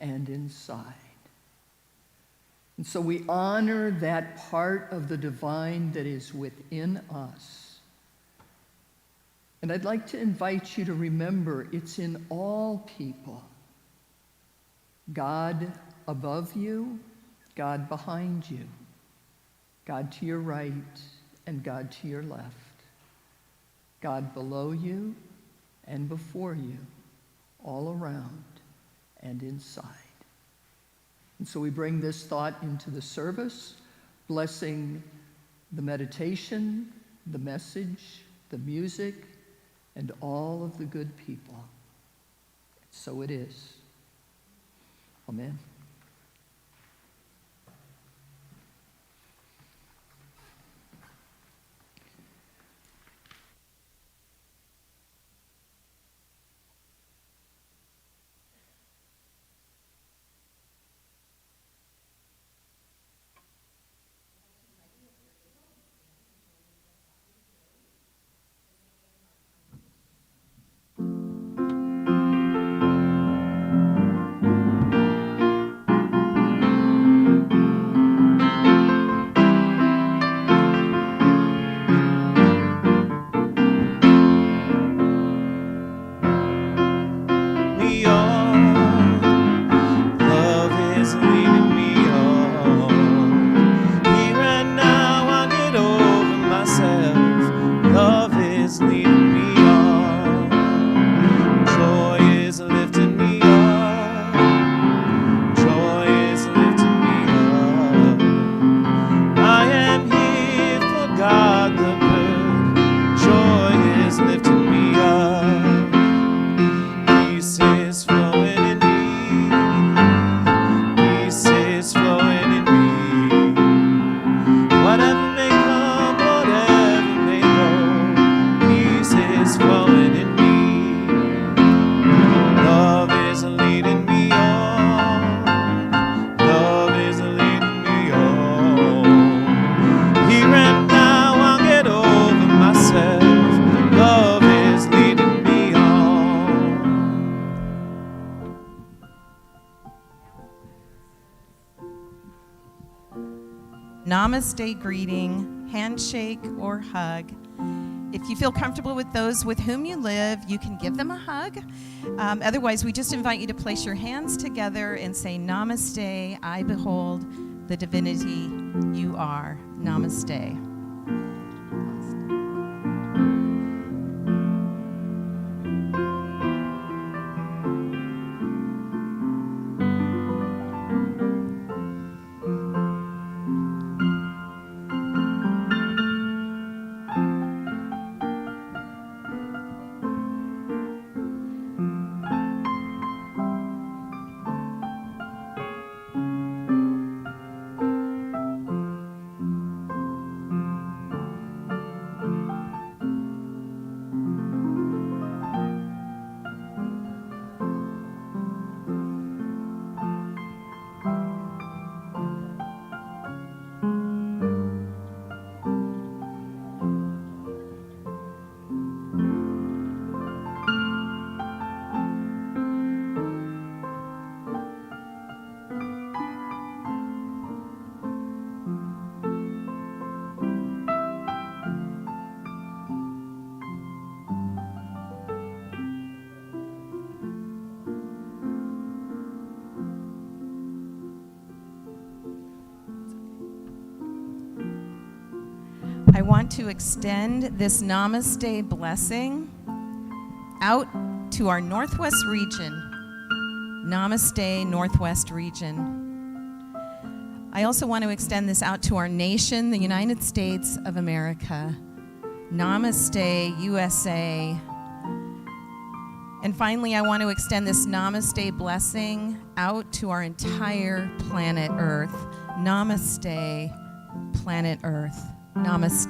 and inside. And so we honor that part of the divine that is within us. And I'd like to invite you to remember it's in all people. God above you, God behind you, God to your right, and God to your left. God below you and before you, all around and inside. And so we bring this thought into the service, blessing the meditation, the message, the music, and all of the good people. So it is. Amen. Namaste greeting, handshake, or hug. If you feel comfortable with those with whom you live, you can give them a hug. Otherwise, we just invite you to place your hands together and say, Namaste, I behold the divinity you are. Namaste. I want to extend this Namaste blessing out to our Northwest region. Namaste, Northwest region. I also want to extend this out to our nation, the United States of America. Namaste, USA. And finally, I want to extend this Namaste blessing out to our entire planet Earth. Namaste, planet Earth. Namaste.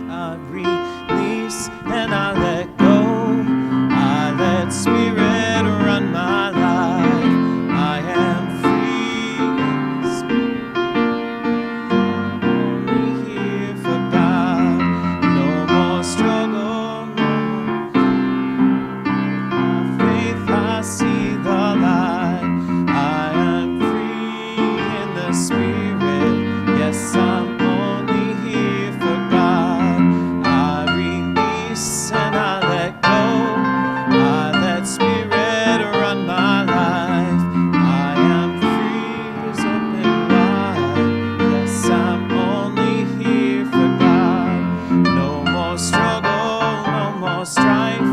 I release and I let go. strife.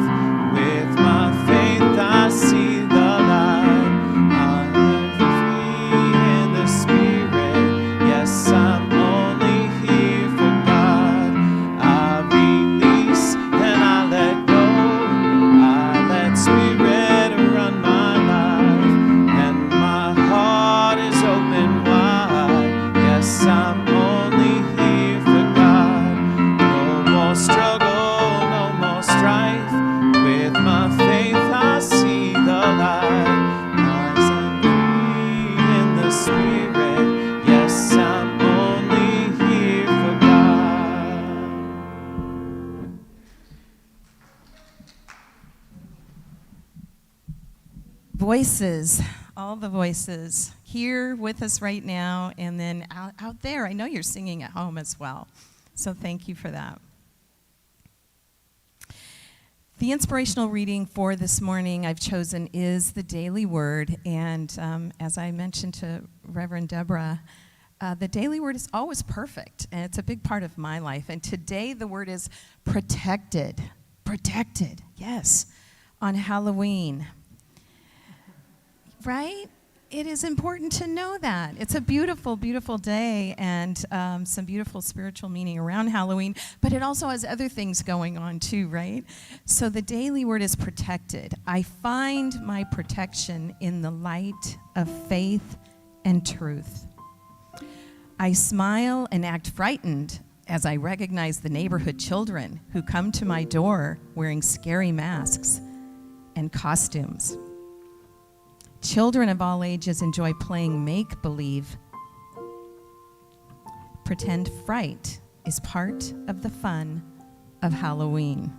With my faith I see the light. I'm free in the spirit. Yes, I'm only here for God. I release and I let go. I let spirit run my life, and my heart is open wide. Yes, I'm only here for God. No more struggle, no more strife. With my faith I see the light. I'm free in the spirit. Yes, I'm only here for God. Voices, all the voices here with us right now, and then out there. I know you're singing at home as well. So thank you for that. The inspirational reading for this morning I've chosen is the Daily Word. And as I mentioned to Reverend Deborah, the Daily Word is always perfect, and it's a big part of my life. And today the word is protected. Protected, yes, on Halloween. Right? It is important to know that. It's a beautiful, beautiful day, and some beautiful spiritual meaning around Halloween, but it also has other things going on too, right? So the daily word is protected. I find my protection in the light of faith and truth. I smile and act frightened as I recognize the neighborhood children who come to my door wearing scary masks and costumes. Children of all ages enjoy playing make-believe. Pretend fright is part of the fun of Halloween.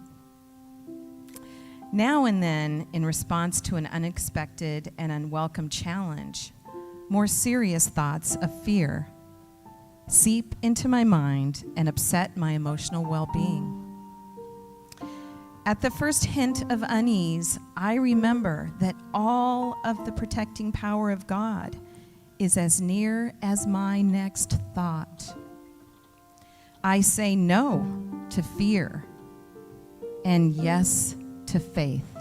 Now and then, in response to an unexpected and unwelcome challenge, more serious thoughts of fear seep into my mind and upset my emotional well-being. At the first hint of unease, I remember that all of the protecting power of God is as near as my next thought. I say no to fear and yes to faith.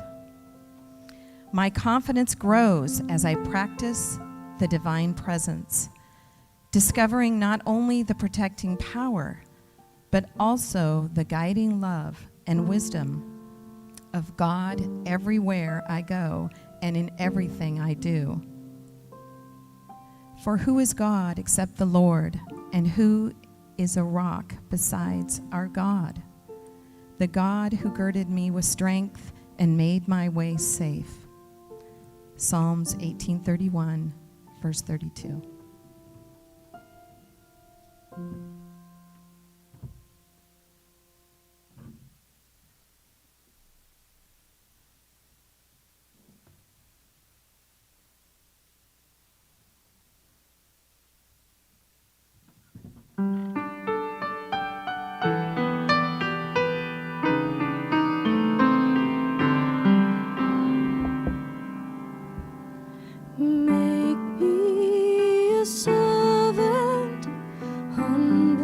My confidence grows as I practice the divine presence, discovering not only the protecting power, but also the guiding love and wisdom of God everywhere I go and in everything I do. For who is God except the Lord, and who is a rock besides our God? The God who girded me with strength and made my way safe. Psalms 18:31, verse 32. Make me a servant, humble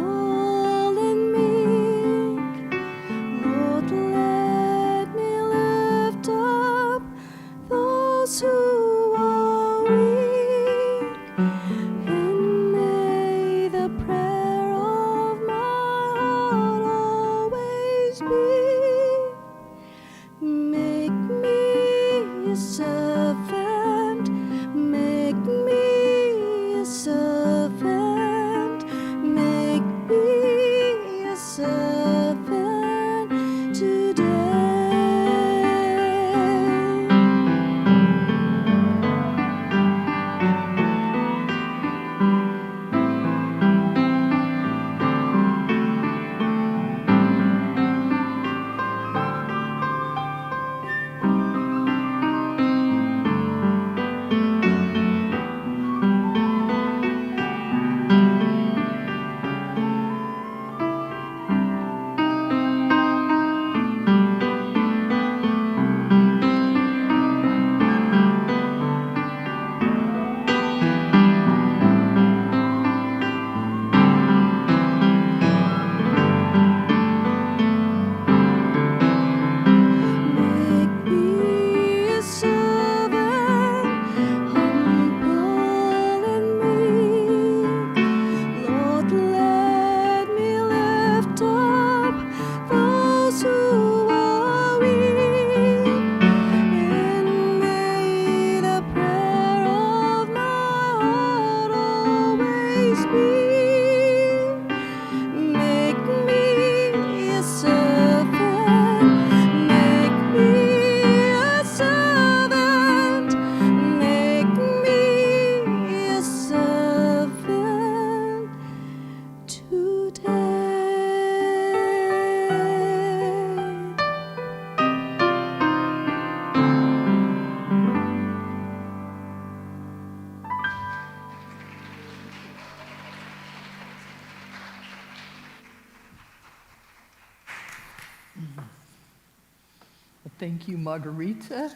Thank you, Margarita.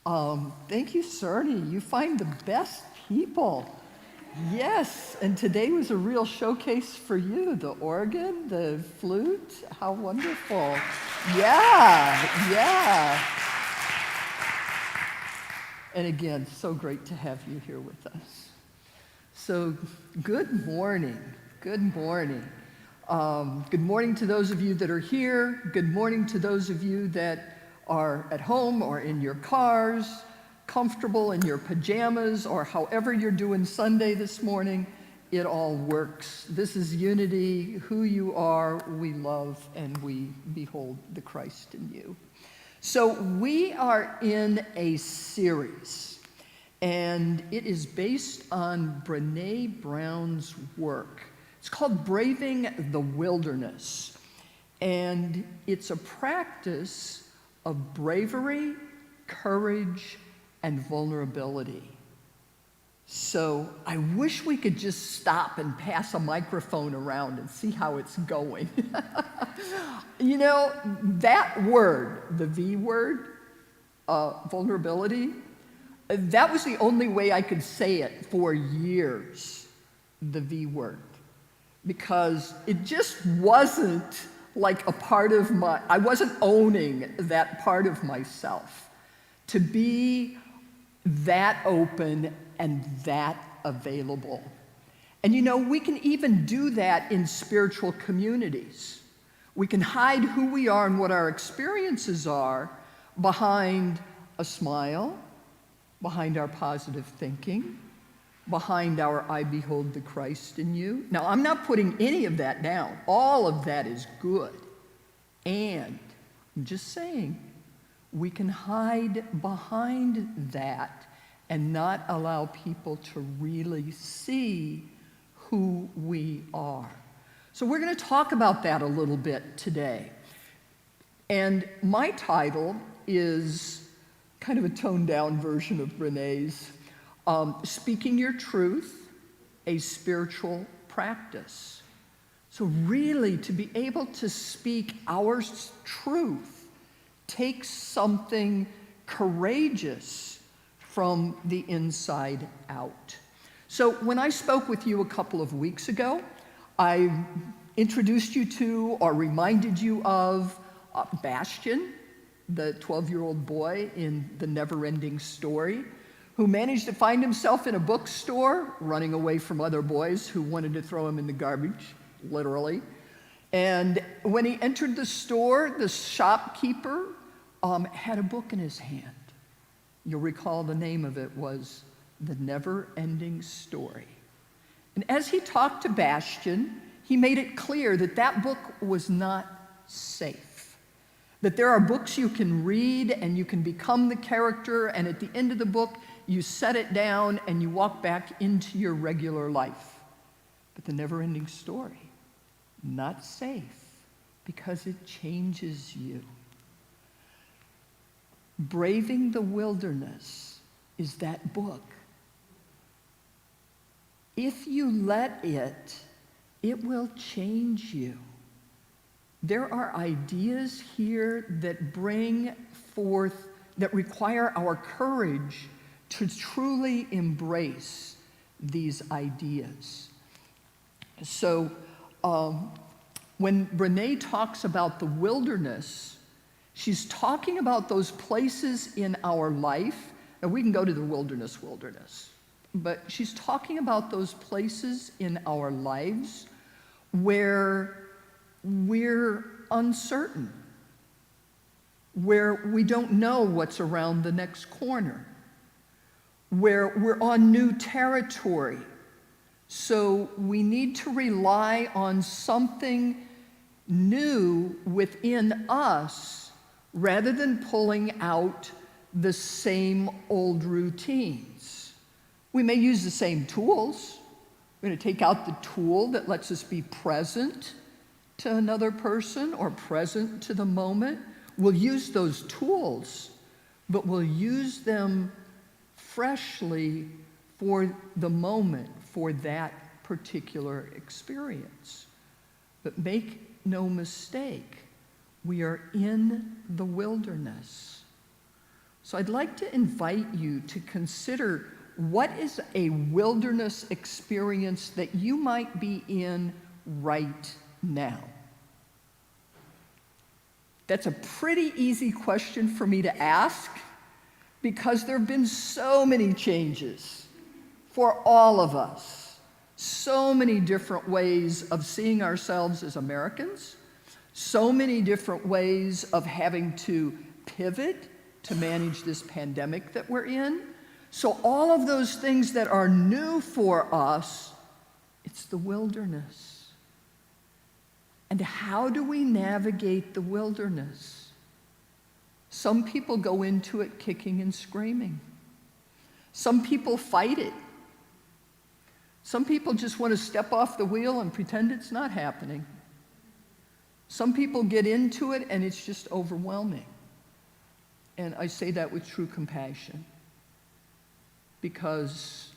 Thank you, Cerny. You find the best people. Yes, and today was a real showcase for you. The organ, the flute, how wonderful. Yeah. And again, so great to have you here with us. So, good morning. Good morning. Good morning to those of you that are here. Good morning to those of you that are at home or in your cars, comfortable in your pajamas, or however you're doing Sunday this morning. It all works. This is Unity. Who you are, we love, and we behold the Christ in you. So we are in a series, and it is based on Brené Brown's work. It's called Braving the Wilderness, and it's a practice of bravery, courage, and vulnerability. So I wish we could just stop and pass a microphone around and see how it's going. You know, that word, the V word, vulnerability, that was the only way I could say it for years, the V word. Because it just wasn't like a part of I wasn't owning that part of myself. To be that open and that available. And you know, we can even do that in spiritual communities. We can hide who we are and what our experiences are behind a smile, behind our positive thinking, behind our I behold the Christ in you. Now, I'm not putting any of that down. All of that is good. And I'm just saying, we can hide behind that and not allow people to really see who we are. So we're going to talk about that a little bit today. And my title is kind of a toned-down version of Brené's, Speaking Your Truth, a Spiritual Practice. So really, to be able to speak our truth takes something courageous from the inside out. So when I spoke with you a couple of weeks ago, I introduced you to or reminded you of Bastian, the 12-year-old boy in The Never-Ending Story, who managed to find himself in a bookstore running away from other boys who wanted to throw him in the garbage, literally. And when he entered the store, the shopkeeper had a book in his hand. You'll recall the name of it was The Never-Ending Story. And as he talked to Bastian, he made it clear that that book was not safe. That there are books you can read and you can become the character, and at the end of the book, you set it down and you walk back into your regular life. But the never-ending story, not safe, because it changes you. Braving the Wilderness is that book. If you let it, it will change you. There are ideas here that bring forth, that require our courage to truly embrace these ideas. So when Brené talks about the wilderness, she's talking about those places in our life. Now we can go to the wilderness, but she's talking about those places in our lives where we're uncertain, where we don't know what's around the next corner, where we're on new territory. So we need to rely on something new within us rather than pulling out the same old routines. We may use the same tools. We're going to take out the tool that lets us be present to another person or present to the moment. We'll use those tools, but we'll use them freshly for the moment, for that particular experience. But make no mistake, We are in the wilderness. So I'd like to invite you to consider what is a wilderness experience that you might be in right now. That's a pretty easy question for me to ask because there have been so many changes for all of us. So many different ways of seeing ourselves as Americans, so many different ways of having to pivot to manage this pandemic that we're in. So all of those things that are new for us, it's the wilderness. And how do we navigate the wilderness? Some people go into it kicking and screaming. Some people fight it. Some people just want to step off the wheel and pretend it's not happening. Some people get into it and it's just overwhelming. And I say that with true compassion, because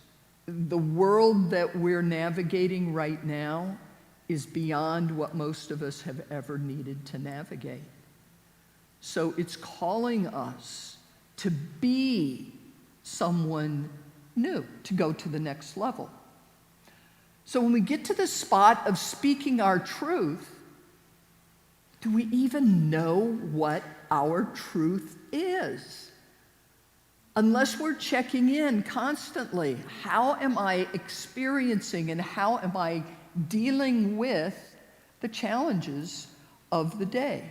the world that we're navigating right now is beyond what most of us have ever needed to navigate. So it's calling us to be someone new, to go to the next level. So when we get to the spot of speaking our truth, do we even know what our truth is? Unless we're checking in constantly, how am I experiencing and how am I dealing with the challenges of the day?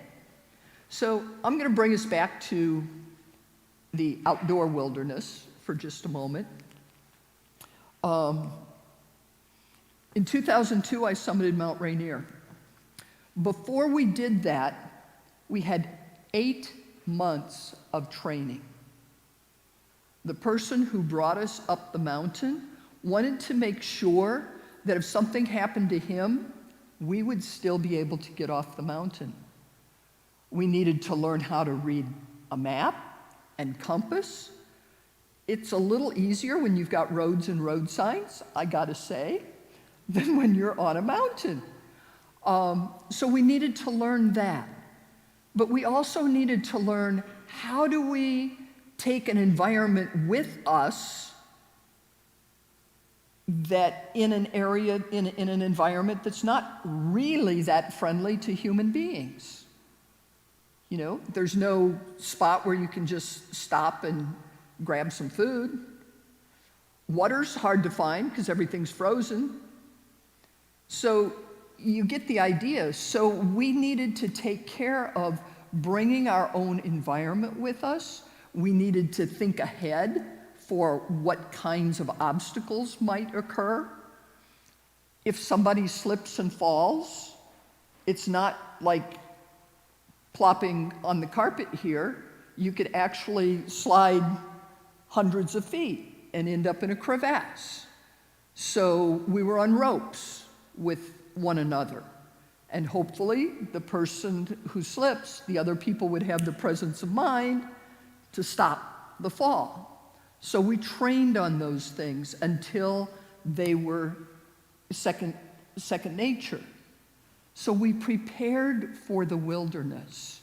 So I'm going to bring us back to the outdoor wilderness for just a moment. In 2002, I summited Mount Rainier. Before we did that, we had 8 months of training. The person who brought us up the mountain wanted to make sure that if something happened to him, we would still be able to get off the mountain. We needed to learn how to read a map and compass. It's a little easier when you've got roads and road signs, I gotta say, than when you're on a mountain. So we needed to learn that. But we also needed to learn, how do we take an environment with us that in an area, in an environment that's not really that friendly to human beings? You know, there's no spot where you can just stop and grab some food. Water's hard to find because everything's frozen. So you get the idea. So we needed to take care of bringing our own environment with us. We needed to think ahead for what kinds of obstacles might occur. If somebody slips and falls, it's not like plopping on the carpet here. You could actually slide hundreds of feet and end up in a crevasse. So we were on ropes with one another. And hopefully the person who slips, the other people would have the presence of mind to stop the fall. So we trained on those things until they were second nature. So we prepared for the wilderness.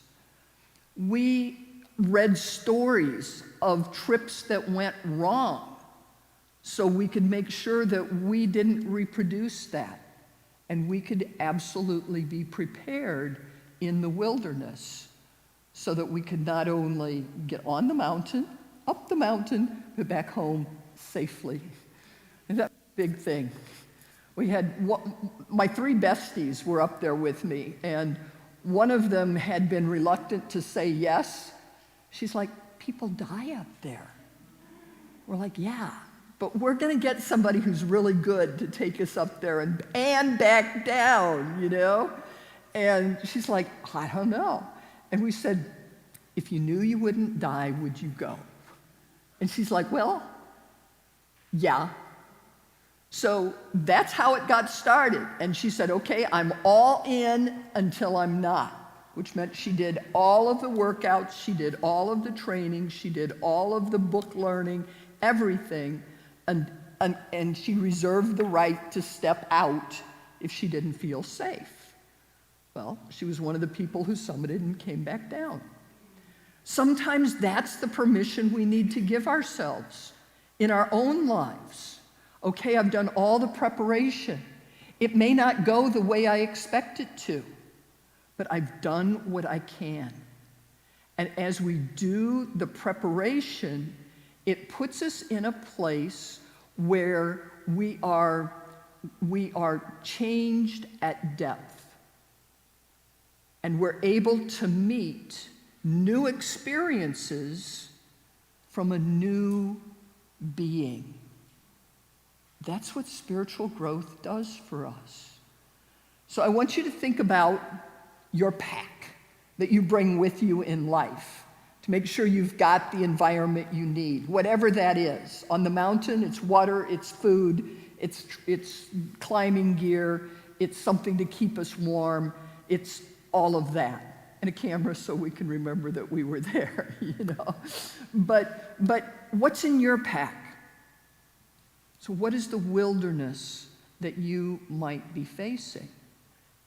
We read stories of trips that went wrong so we could make sure that we didn't reproduce that. And we could absolutely be prepared in the wilderness so that we could not only get on the mountain, up the mountain, but back home safely. And that's a big thing. We had, my 3 besties were up there with me, and one of them had been reluctant to say yes. She's like, people die up there. We're like, yeah. But we're going to get somebody who's really good to take us up there and back down, you know? And she's like, I don't know. And we said, if you knew you wouldn't die, would you go? And she's like, well, yeah. So that's how it got started. And she said, okay, I'm all in until I'm not, which meant she did all of the workouts, she did all of the training, she did all of the book learning, everything. And she reserved the right to step out if she didn't feel safe. Well, she was one of the people who summited and came back down. Sometimes that's the permission we need to give ourselves in our own lives. Okay, I've done all the preparation. It may not go the way I expect it to, but I've done what I can. And as we do the preparation, it puts us in a place where we are changed at depth. And we're able to meet new experiences from a new being. That's what spiritual growth does for us. So I want you to think about your pack that you bring with you in life to make sure you've got the environment you need, whatever that is. On the mountain, it's water, it's food, it's climbing gear, it's something to keep us warm, it's all of that. And a camera so we can remember that we were there, you know. But what's in your pack? So what is the wilderness that you might be facing?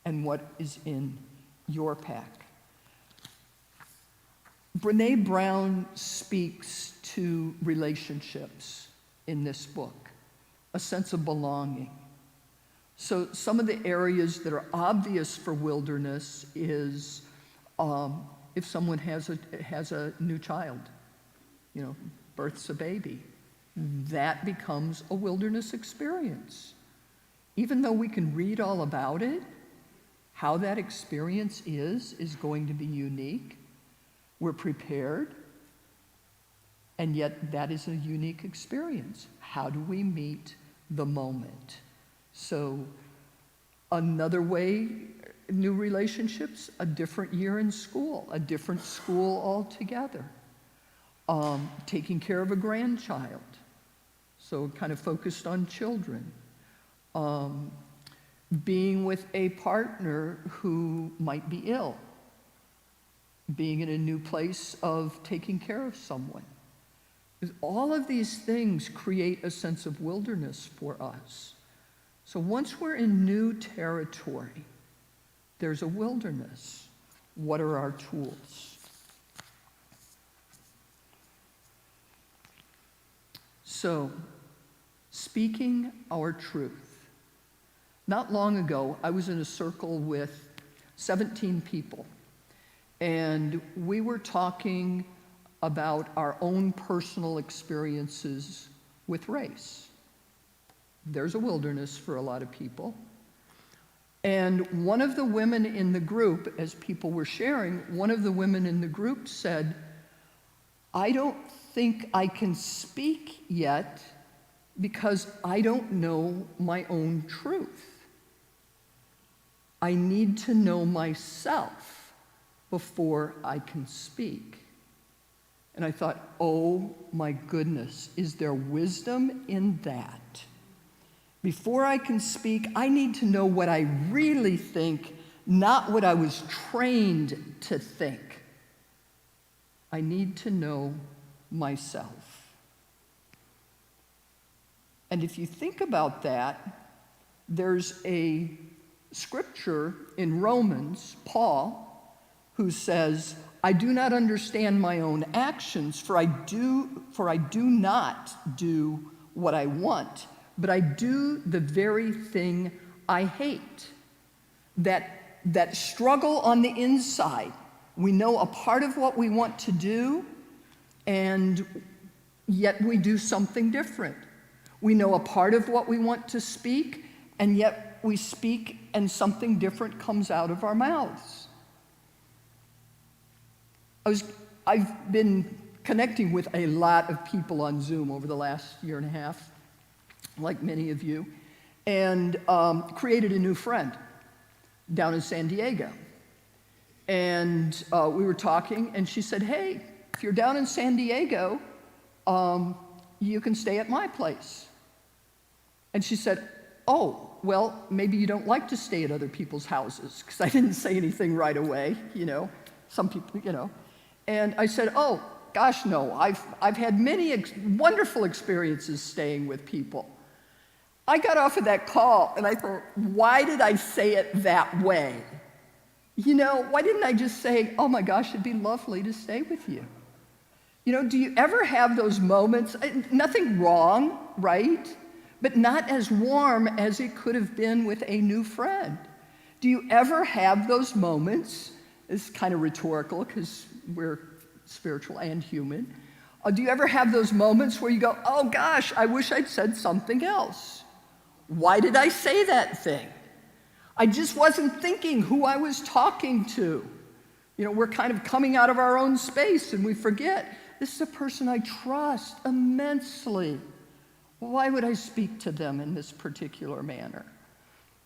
And what is in your pack? Brené Brown speaks to relationships in this book, a sense of belonging. So some of the areas that are obvious for wilderness is if someone has a new child, you know, births a baby, that becomes a wilderness experience. Even though we can read all about it, how that experience is going to be unique. We're prepared, and yet that is a unique experience. How do we meet the moment? So another way, new relationships, a different year in school, a different school altogether. Taking care of a grandchild, so kind of focused on children. Being with a partner who might be ill. Being in a new place of taking care of someone. All of these things create a sense of wilderness for us. So once we're in new territory, there's a wilderness. What are our tools? So, speaking our truth. Not long ago, I was in a circle with 17 people, and we were talking about our own personal experiences with race. There's a wilderness for a lot of people. And one of the women in the group, as people were sharing, one of the women in the group said, I don't think I can speak yet because I don't know my own truth. I need to know myself before I can speak. And I thought, oh my goodness, is there wisdom in that? Before I can speak, I need to know what I really think, not what I was trained to think. I need to know myself. And if you think about that, there's a scripture in Romans, Paul, who says, I do not understand my own actions, for I do not do what I want, but I do the very thing I hate. That struggle on the inside. We know a part of what we want to do, and yet we do something different. We know a part of what we want to speak, and yet we speak and something different comes out of our mouths. I've been connecting with a lot of people on Zoom over the last year and a half, like many of you, and created a new friend down in San Diego. And we were talking, and she said, hey, if you're down in San Diego, you can stay at my place. And she said, oh, well, maybe you don't like to stay at other people's houses, because I didn't say anything right away, you know, some people, you know. And I said, oh, gosh, no, I've had many wonderful experiences staying with people. I got off of that call, and I thought, why did I say it that way? You know, why didn't I just say, oh my gosh, it'd be lovely to stay with you? You know, do you ever have those moments? Nothing wrong, right? But not as warm as it could have been with a new friend. Do you ever have those moments? It's kind of rhetorical because we're spiritual and human. Do you ever have those moments where you go, oh gosh, I wish I'd said something else? Why did I say that thing? I just wasn't thinking who I was talking to. You know, we're kind of coming out of our own space and we forget, this is a person I trust immensely. Why would I speak to them in this particular manner?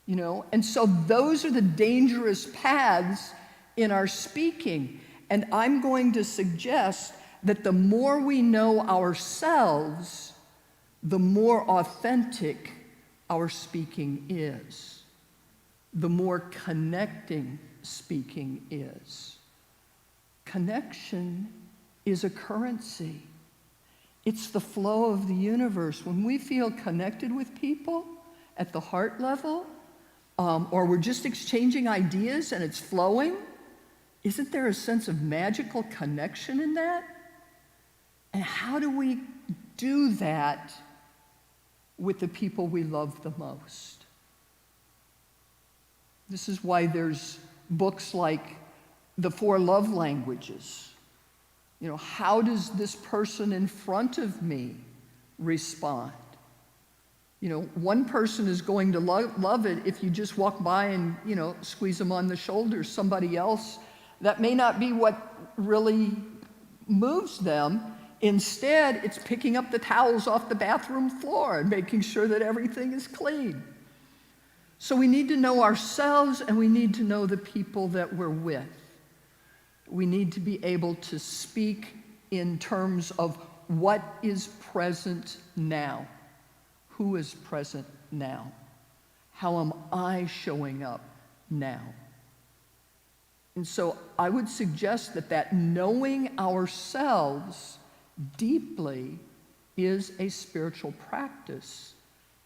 You know, and so those are the dangerous paths in our speaking. And I'm going to suggest that the more we know ourselves, the more authentic our speaking is. The more connecting speaking is. Connection is a currency. It's the flow of the universe. When we feel connected with people at the heart level, or we're just exchanging ideas and it's flowing, isn't there a sense of magical connection in that? And how do we do that with the people we love the most? This is why there's books like The 4 Love Languages. You know, how does this person in front of me respond? You know, one person is going to love it if you just walk by and, you know, squeeze them on the shoulder. Somebody else, that may not be what really moves them. Instead, it's picking up the towels off the bathroom floor and making sure that everything is clean. So we need to know ourselves and we need to know the people that we're with. We need to be able to speak in terms of what is present now. Who is present now? How am I showing up now? And so I would suggest that knowing ourselves deeply is a spiritual practice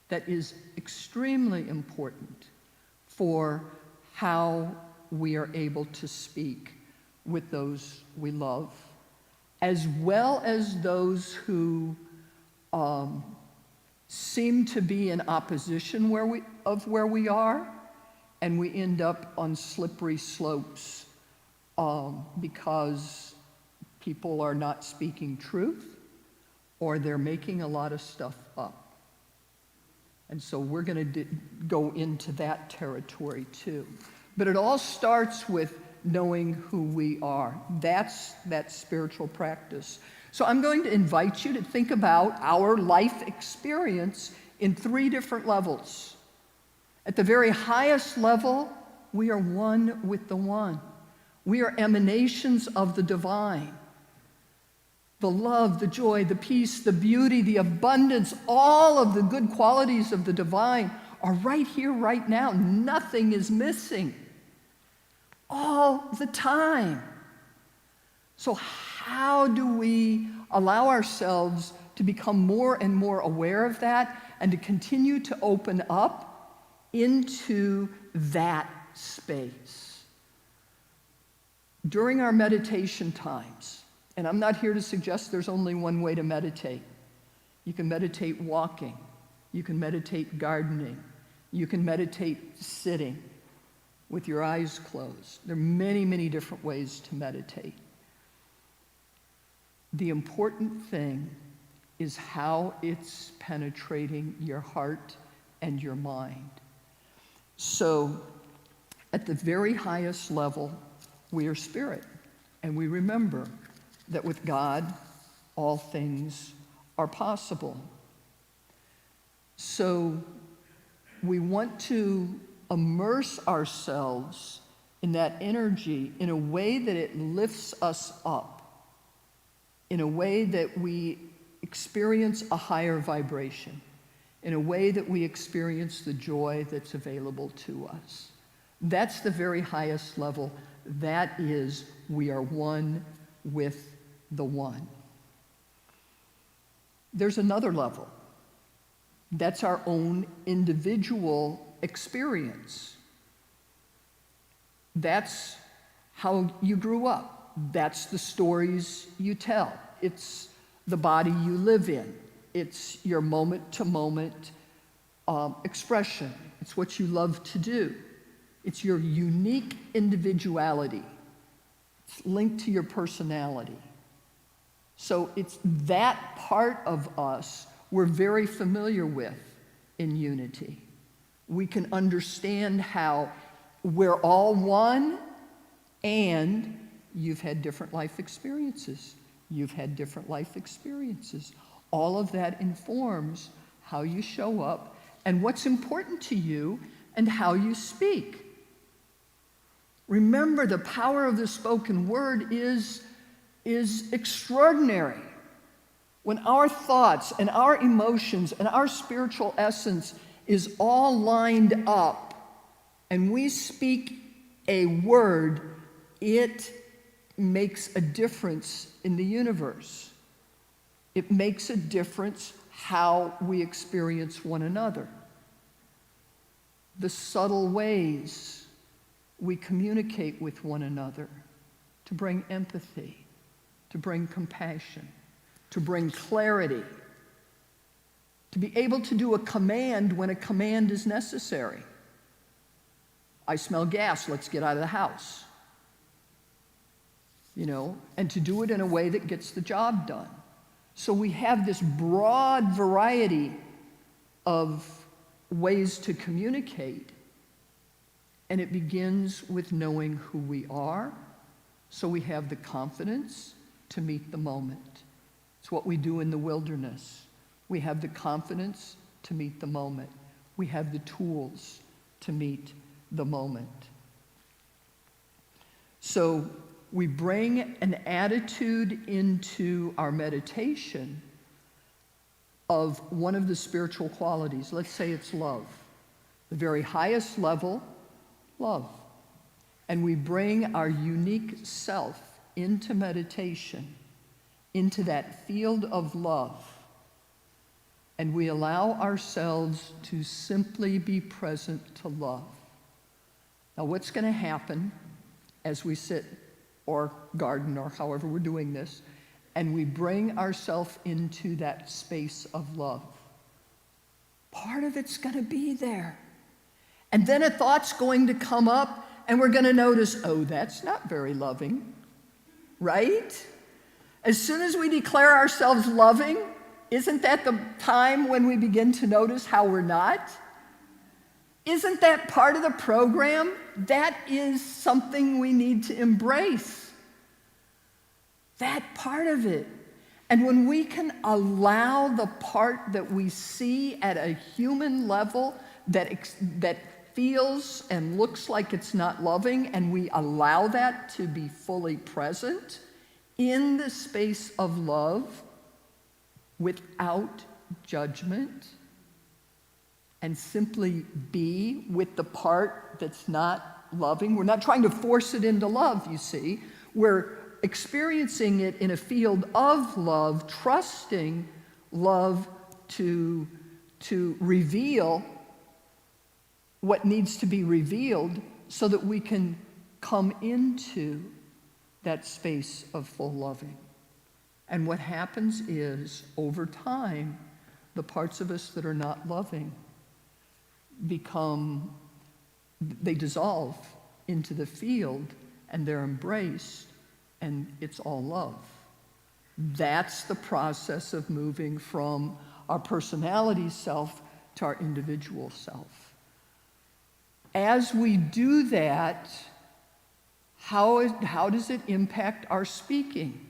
that is extremely important for how we are able to speak with those we love, as well as those who seem to be in opposition where we are, and we end up on slippery slopes because people are not speaking truth or they're making a lot of stuff up. And so we're going to go into that territory too. But it all starts with knowing who we are. That's that spiritual practice. So I'm going to invite you to think about our life experience in 3 different levels. At the very highest level, we are one with the one. We are emanations of the divine. The love, the joy, the peace, the beauty, the abundance, all of the good qualities of the divine are right here, right now. Nothing is missing. All the time. So how do we allow ourselves to become more and more aware of that and to continue to open up into that space? During our meditation times, and I'm not here to suggest there's only one way to meditate. You can meditate walking. You can meditate gardening. You can meditate sitting with your eyes closed. There are many, many different ways to meditate. The important thing is how it's penetrating your heart and your mind. So, at the very highest level, we are spirit, and we remember that with God, all things are possible. So we want to immerse ourselves in that energy in a way that it lifts us up, in a way that we experience a higher vibration, in a way that we experience the joy that's available to us. That's the very highest level. That is, we are one with the one. There's another level. That's our own individual experience. That's how you grew up. That's the stories you tell. It's the body you live in. It's your moment-to-moment expression. It's what you love to do. It's your unique individuality. It's linked to your personality. So it's that part of us we're very familiar with in unity. We can understand how we're all one, and you've had different life experiences. You've had different life experiences. All of that informs how you show up and what's important to you and how you speak. Remember, the power of the spoken word is extraordinary. When our thoughts and our emotions and our spiritual essence is all lined up and we speak a word, it makes a difference in the universe. It makes a difference how we experience one another. The subtle ways we communicate with one another to bring empathy, to bring compassion, to bring clarity, to be able to do a command when a command is necessary. I smell gas, let's get out of the house. And to do it in a way that gets the job done. So we have this broad variety of ways to communicate, and it begins with knowing who we are, so we have the confidence to meet the moment. It's what we do in the wilderness. We have the confidence to meet the moment. We have the tools to meet the moment. So we bring an attitude into our meditation of one of the spiritual qualities. Let's say it's love. The very highest level, love. And we bring our unique self into meditation, into that field of love. And we allow ourselves to simply be present to love. Now, what's going to happen as we sit or garden or however we're doing this, and we bring ourselves into that space of love? Part of it's going to be there. And then a thought's going to come up, and we're going to notice, oh, that's not very loving, right? As soon as we declare ourselves loving, isn't that the time when we begin to notice how we're not? Isn't that part of the program? That is something we need to embrace. That part of it. And when we can allow the part that we see at a human level that feels and looks like it's not loving, and we allow that to be fully present in the space of love without judgment, and simply be with the part that's not loving. We're not trying to force it into love, you see. We're experiencing it in a field of love, trusting love to reveal what needs to be revealed so that we can come into that space of full loving. And what happens is, over time, the parts of us that are not loving they dissolve into the field, and they're embraced, and it's all love. That's the process of moving from our personality self to our individual self. As we do that, how does it impact our speaking?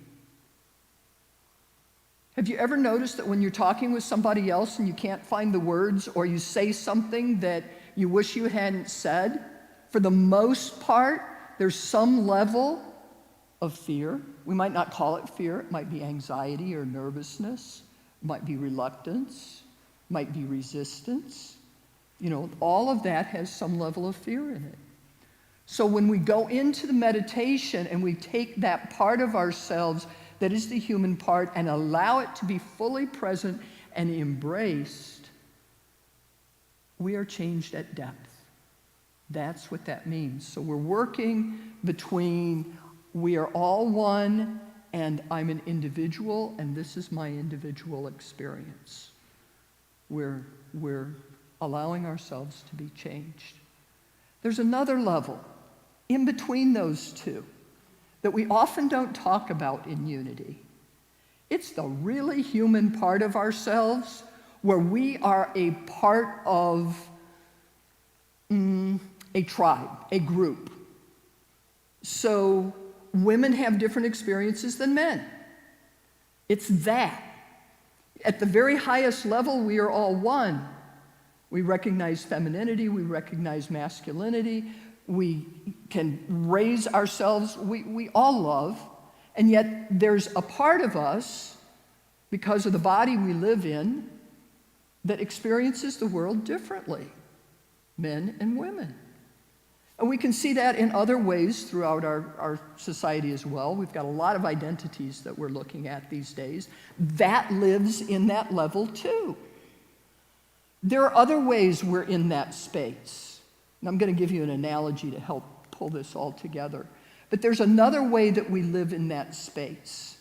Have you ever noticed that when you're talking with somebody else and you can't find the words, or you say something that you wish you hadn't said, for the most part, there's some level of fear. We might not call it fear. It might be anxiety or nervousness. It might be reluctance. It might be resistance. All of that has some level of fear in it. So when we go into the meditation and we take that part of ourselves that is the human part and allow it to be fully present and embraced, we are changed at depth. That's what that means. So we're working between we are all one and I'm an individual and this is my individual experience. We're allowing ourselves to be changed. There's another level in between those two that we often don't talk about in unity. It's the really human part of ourselves where we are a part of a tribe, a group. So women have different experiences than men. It's that. At the very highest level, we are all one. We recognize femininity, we recognize masculinity, we can raise ourselves, we all love, and yet there's a part of us, because of the body we live in, that experiences the world differently, men and women. And we can see that in other ways throughout our society as well. We've got a lot of identities that we're looking at these days. That lives in that level too. There are other ways we're in that space. And I'm going to give you an analogy to help pull this all together. But there's another way that we live in that space.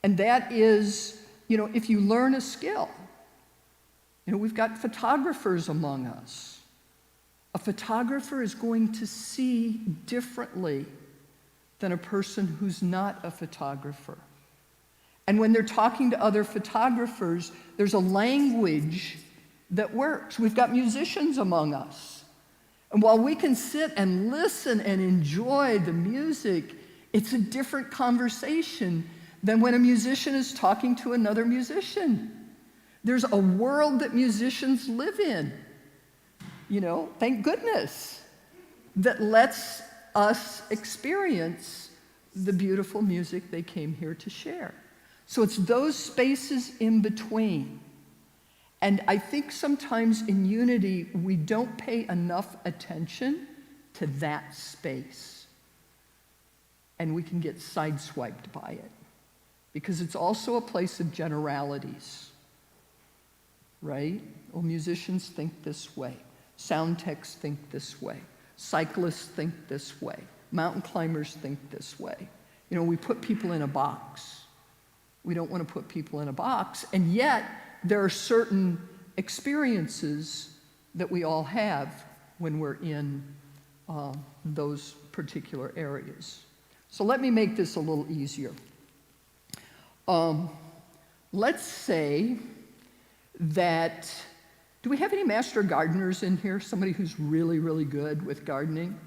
And that is, if you learn a skill. We've got photographers among us. A photographer is going to see differently than a person who's not a photographer. And when they're talking to other photographers, there's a language that works. We've got musicians among us. And while we can sit and listen and enjoy the music, it's a different conversation than when a musician is talking to another musician. There's a world that musicians live in, thank goodness, that lets us experience the beautiful music they came here to share. So it's those spaces in between. And I think sometimes in unity, we don't pay enough attention to that space. And we can get sideswiped by it. Because it's also a place of generalities. Right? Well, musicians think this way. Sound techs think this way. Cyclists think this way. Mountain climbers think this way. We put people in a box. We don't want to put people in a box. And yet, there are certain experiences that we all have when we're in those particular areas. So let me make this a little easier. Let's say that, do we have any master gardeners in here? Somebody who's really, really good with gardening?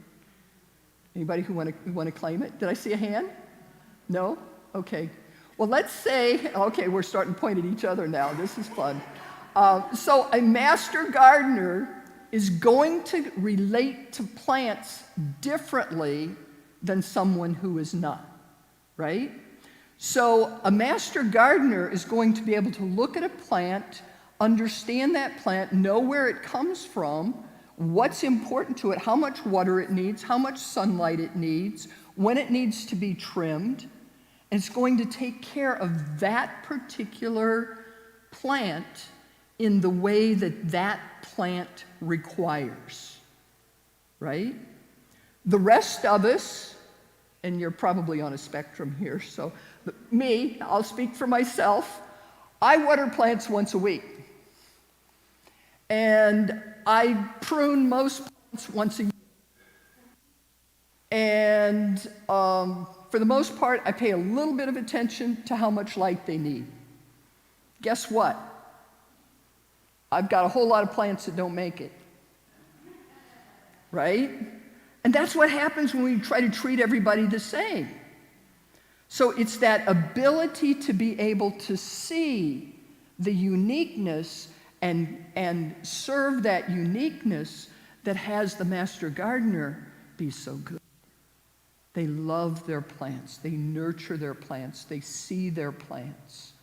Anybody who want to claim it? Did I see a hand? No? Okay. Well, let's say, okay, we're starting to point at each other now. This is fun. So a master gardener is going to relate to plants differently than someone who is not, right? So a master gardener is going to be able to look at a plant, understand that plant, know where it comes from, what's important to it, how much water it needs, how much sunlight it needs, when it needs to be trimmed. And it's going to take care of that particular plant in the way that that plant requires, right? The rest of us, and you're probably on a spectrum here, so me, I'll speak for myself. I water plants once a week. And I prune most plants once a year. And for the most part, I pay a little bit of attention to how much light they need. Guess what? I've got a whole lot of plants that don't make it. Right? And that's what happens when we try to treat everybody the same. So it's that ability to be able to see the uniqueness and serve that uniqueness that has the master gardener be so good. They love their plants. They nurture their plants. They see their plants.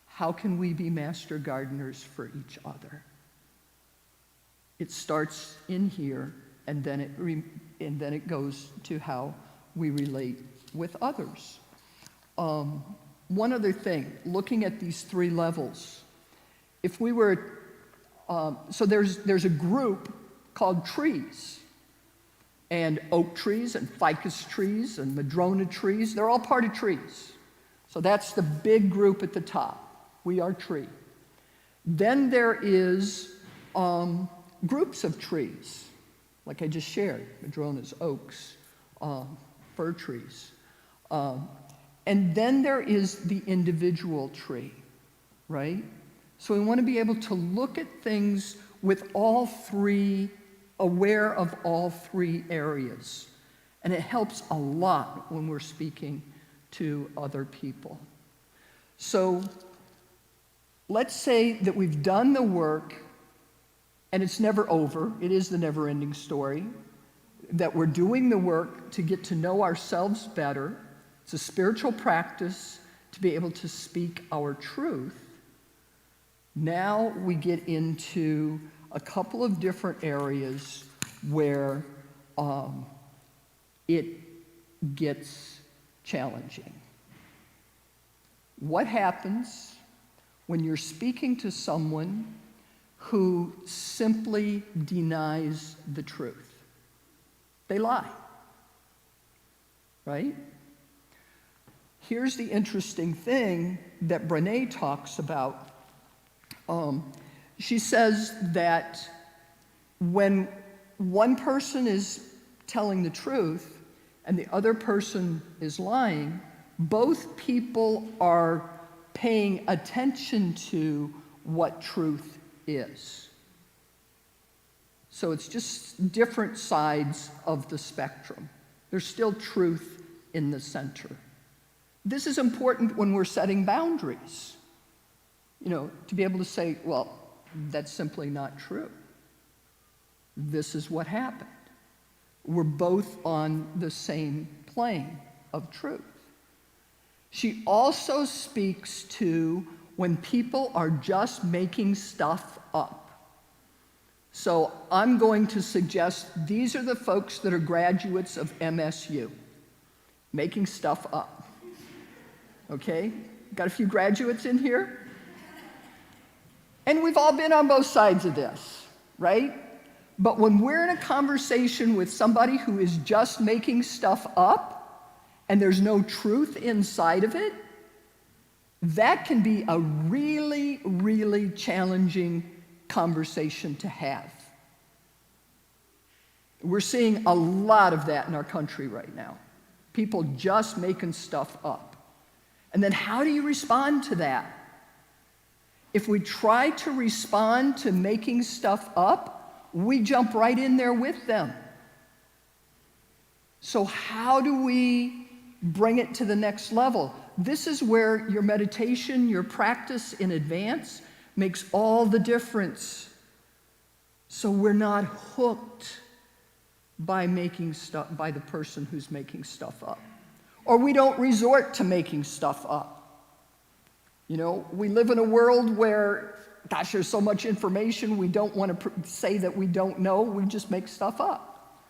How can we be master gardeners for each other? It starts in here, and then it goes to how we relate with others. One other thing, looking at these three levels, if we were, so there's a group called trees. And oak trees and ficus trees and madrona trees, they're all part of trees. So that's the big group at the top. We are tree. Then there is groups of trees, like I just shared, madronas, oaks, fir trees. And then there is the individual tree, right? So we want to be able to look at things with all three, aware of all three areas. And it helps a lot when we're speaking to other people. So let's say that we've done the work and it's never over. It is the never-ending story. That we're doing the work to get to know ourselves better. It's a spiritual practice to be able to speak our truth. Now we get into a couple of different areas where it gets challenging. What happens when you're speaking to someone who simply denies the truth? They lie, right? Here's the interesting thing that Brené talks about. She says that when one person is telling the truth and the other person is lying, both people are paying attention to what truth is. So it's just different sides of the spectrum. There's still truth in the center. This is important when we're setting boundaries. You know, to be able to say, well, that's simply not true. This is what happened. We're both on the same plane of truth. She also speaks to when people are just making stuff up. So I'm going to suggest these are the folks that are graduates of MSU, making stuff up. Okay? Got a few graduates in here? And we've all been on both sides of this, right? But when we're in a conversation with somebody who is just making stuff up and there's no truth inside of it, that can be a really, really challenging conversation to have. We're seeing a lot of that in our country right now. People just making stuff up. And then how do you respond to that? If we try to respond to making stuff up, we jump right in there with them. So how do we bring it to the next level? This is where your meditation, your practice in advance makes all the difference. So we're not hooked by the person who's making stuff up. Or we don't resort to making stuff up. You know, we live in a world where, gosh, there's so much information, we don't want to say that we don't know, we just make stuff up.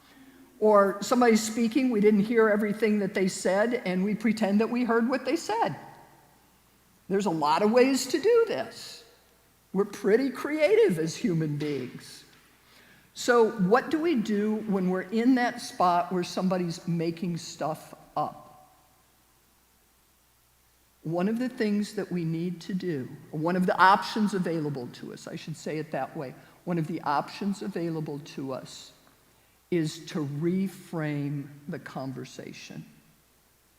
Or somebody's speaking, we didn't hear everything that they said, and we pretend that we heard what they said. There's a lot of ways to do this. We're pretty creative as human beings. So what do we do when we're in that spot where somebody's making stuff up? One of the things that we need to do, one of the options available to us, I should say it that way, one of the options available to us is to reframe the conversation.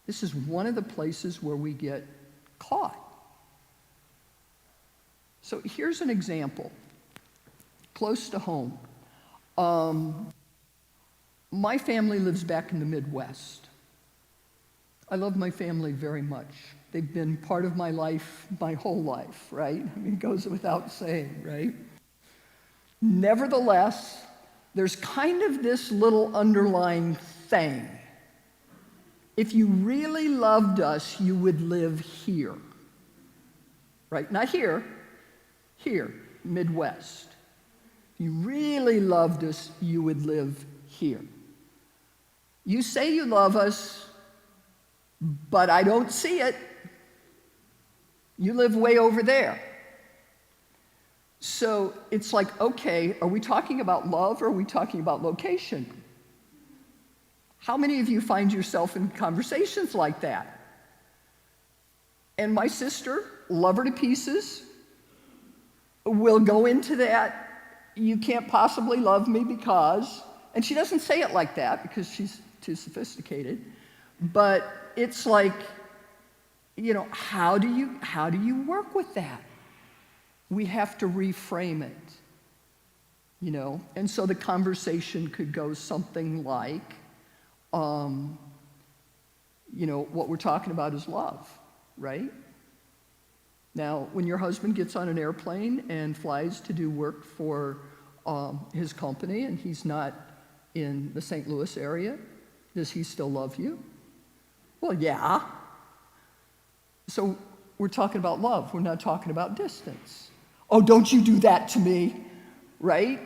This is one of the places where we get caught. So here's an example, close to home. My family lives back in the Midwest. I love my family very much. They've been part of my life my whole life, right? I mean, it goes without saying, right? Nevertheless, there's kind of this little underlying thing. If you really loved us, you would live here, right? Not here, here, Midwest. If you really loved us, you would live here. You say you love us, but I don't see it. You live way over there. So it's like, okay, are we talking about love or are we talking about location? How many of you find yourself in conversations like that? And my sister, love her to pieces, will go into that, you can't possibly love me because, and she doesn't say it like that because she's too sophisticated, but it's like, how do you work with that? We have to reframe it, and so the conversation could go something like, what we're talking about is love, right? Now, when your husband gets on an airplane and flies to do work for his company and he's not in the St. Louis area, does he still love you? Well, yeah. So we're talking about love. We're not talking about distance. Oh, don't you do that to me, right?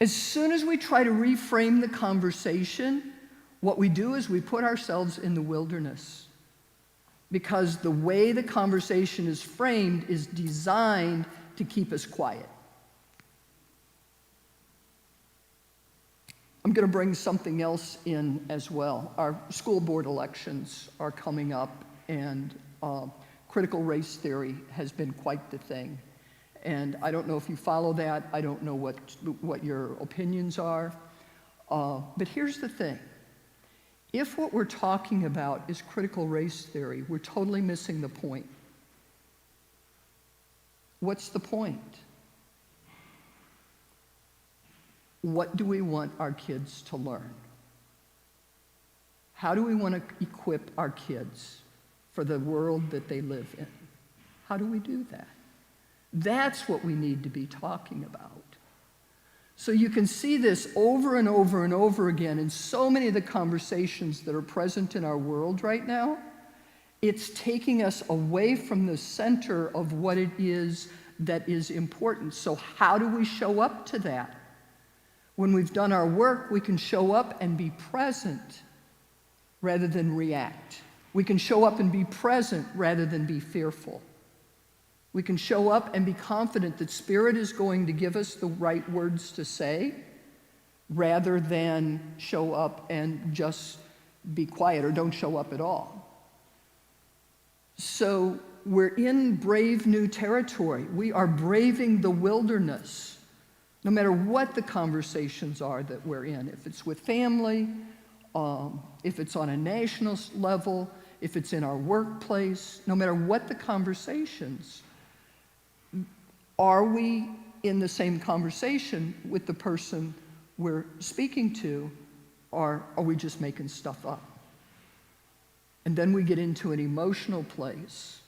As soon as we try to reframe the conversation, what we do is we put ourselves in the wilderness. Because the way the conversation is framed is designed to keep us quiet. I'm going to bring something else in as well. Our school board elections are coming up, and critical race theory has been quite the thing. And I don't know if you follow that. I don't know what your opinions are. But here's the thing. If what we're talking about is critical race theory, we're totally missing the point. What's the point? What do we want our kids to learn? How do we want to equip our kids for the world that they live in? How do we do that? That's what we need to be talking about. So you can see this over and over and over again in so many of the conversations that are present in our world right now. It's taking us away from the center of what it is that is important. So how do we show up to that? When we've done our work, we can show up and be present rather than react. We can show up and be present rather than be fearful. We can show up and be confident that Spirit is going to give us the right words to say rather than show up and just be quiet or don't show up at all. So we're in brave new territory. We are braving the wilderness, no matter what the conversations are that we're in. If it's with family, if it's on a national level, if it's in our workplace, no matter what the conversations, are we in the same conversation with the person we're speaking to, or are we just making stuff up? And then we get into an emotional place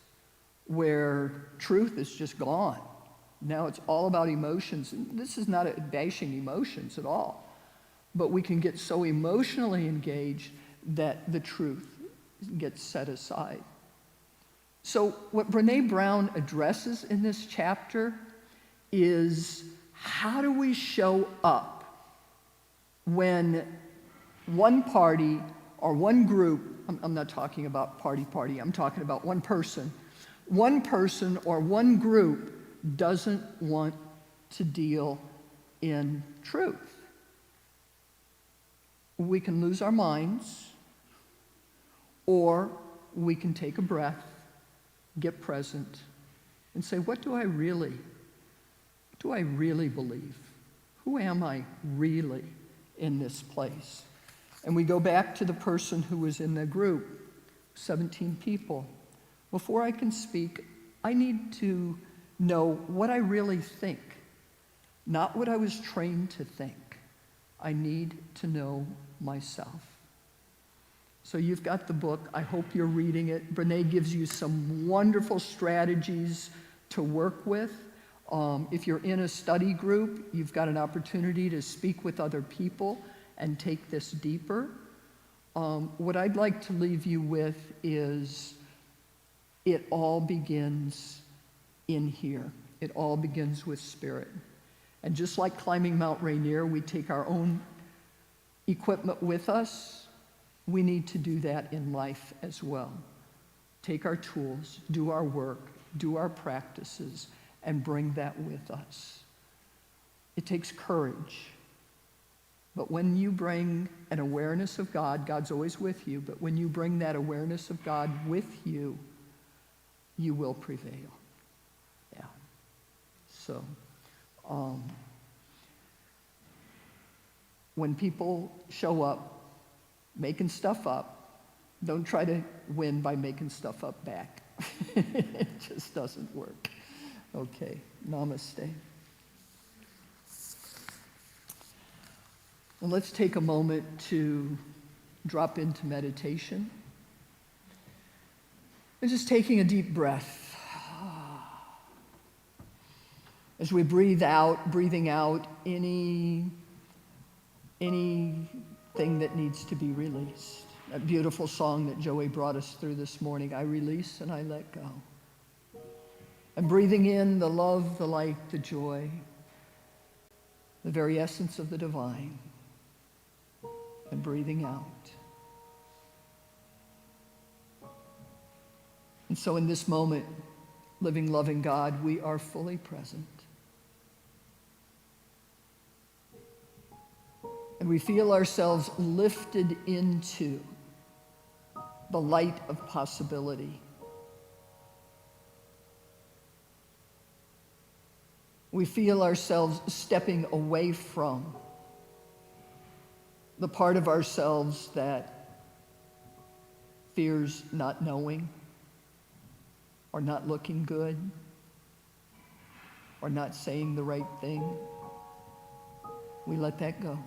where truth is just gone. Now it's all about emotions. And this is not bashing emotions at all, but we can get so emotionally engaged that the truth gets set aside. So what Brené Brown addresses in this chapter is how do we show up when one party or one group, I'm not talking about party, I'm talking about one person or one group doesn't want to deal in truth. We can lose our minds, or we can take a breath, get present, and say, what do I really believe? Who am I really in this place? And we go back to the person who was in the group, 17 people. Before I can speak, I need to know what I really think, not what I was trained to think. I need to know myself. So you've got the book. I hope you're reading it. Brené gives you some wonderful strategies to work with. If you're in a study group, you've got an opportunity to speak with other people and take this deeper. What I'd like to leave you with is it all begins in here. It all begins with Spirit. And just like climbing Mount Rainier, we take our own equipment with us. We need to do that in life as well. Take our tools, do our work, do our practices, and bring that with us. It takes courage, But when you bring an awareness of God, God's always with you, but when you bring that awareness of God with you, you will prevail. Yeah. So, when people show up making stuff up, don't try to win by making stuff up back. It just doesn't work. Okay, namaste. And let's take a moment to drop into meditation. And just taking a deep breath. As we breathe out, breathing out anything that needs to be released. That beautiful song that Joey brought us through this morning, I release and I let go. And breathing in the love, the light, the joy, the very essence of the divine. And breathing out. And so in this moment, living, loving God, we are fully present. And we feel ourselves lifted into the light of possibility. We feel ourselves stepping away from the part of ourselves that fears not knowing, or not looking good, or not saying the right thing. We let that go.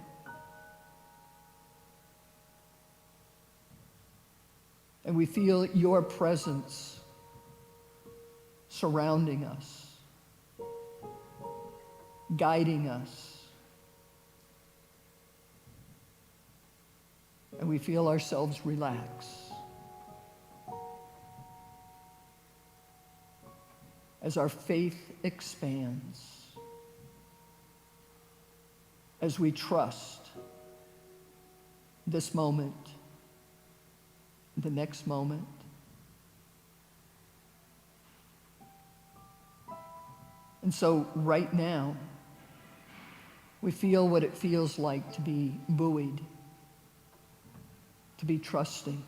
And we feel your presence surrounding us, guiding us. And we feel ourselves relax. As our faith expands, as we trust this moment, the next moment, and so right now, we feel what it feels like to be buoyed, to be trusting,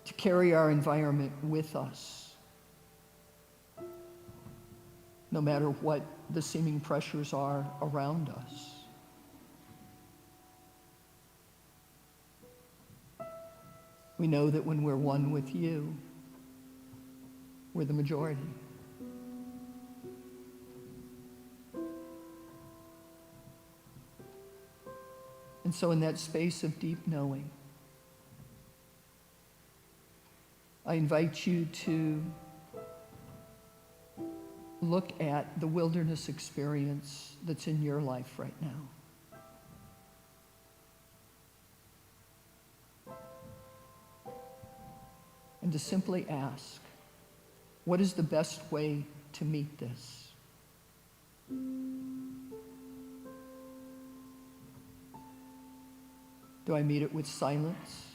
to carry our environment with us, no matter what the seeming pressures are around us. We know that when we're one with you, we're the majority. And so in that space of deep knowing, I invite you to look at the wilderness experience that's in your life right now. And to simply ask, what is the best way to meet this? Do I meet it with silence?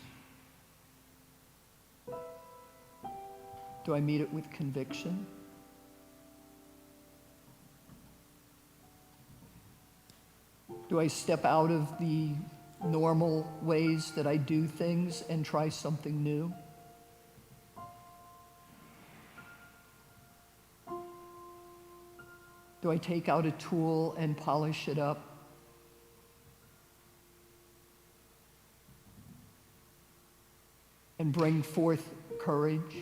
Do I meet it with conviction? Do I step out of the normal ways that I do things and try something new? Do I take out a tool and polish it up? And bring forth courage?